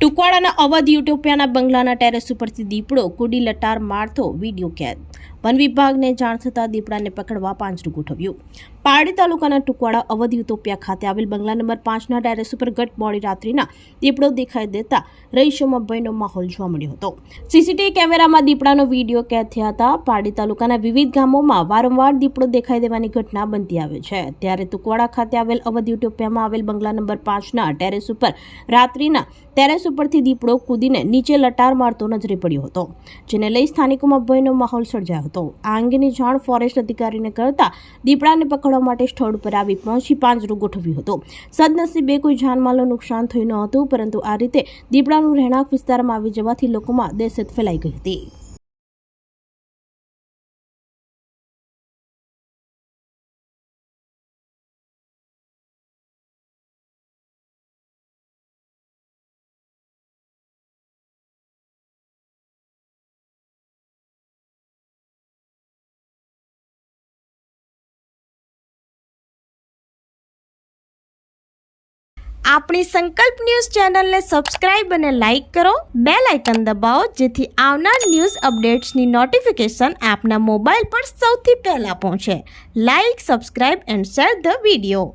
ટુકવાડાના Awadh યુટોપિયાના બંગલાના terrace ઉપરથી દીપડો કૂદી લટાર મારતો વિડીયો કેદ. વન વિભાગને જાણ થતાં દીપડાને પકડવા પાંજરું ગોઠવ્યું. પારડી તાલુકાના ટુકવાડા અવધ યુટોપિયા ખાતે આવેલ બંગલા નંબર 5ના ટેરેસ ઉપર ગત મોડી રાત્રિના દીપડો દેખાઈ દેતા રહીશોમાં ભયનો માહોલ જોવા મળ્યો હતો. સીસીટીવી કેમેરામાં દીપડાનો વિડીયો કેદ થયા હતા. પારડી તાલુકાના વિવિધ ગામોમાં વારંવાર દીપડો દેખાઈ દેવાની ઘટના બનતી આવે છે. ત્યારે ટુકવાડા ખાતે આવેલ અવધ યુટોપિયામાં આવેલ બંગલા નંબર 5ના ટેરેસ ઉપર રાત્રિના ટેરેસ ઉપરથી દીપડો કૂદીને નીચે લટાર મારતો નજરે પડ્યો હતો, જેને લઈ સ્થાનિકોમાં ભયનો માહોલ સર્જાયો હતો. આ અંગેની જાણ ફોરેસ્ટ અધિકારીને કરતા દીપડાને પકડવા માટે સ્થળ પર આવી પહોંચી પાંજરું ગોઠવ્યું હતું. સદનસીબે કોઈ જાનમાલનું નુકસાન થયું ન હતું, પરંતુ આ રીતે દીપડાનું રહેણાંક વિસ્તારમાં આવી જવાથી લોકોમાં દહેશત ફેલાઈ ગઈ હતી. આપણી સંકલ્પ ન્યૂઝ ચેનલને સબસ્ક્રાઇબ અને લાઇક કરો. બેલ આઇકન દબાવો જેથી આવનાર ન્યૂઝ અપડેટ્સની નોટિફિકેશન આપના મોબાઈલ પર સૌથી પહેલા પહોંચે. Like, subscribe and share the video.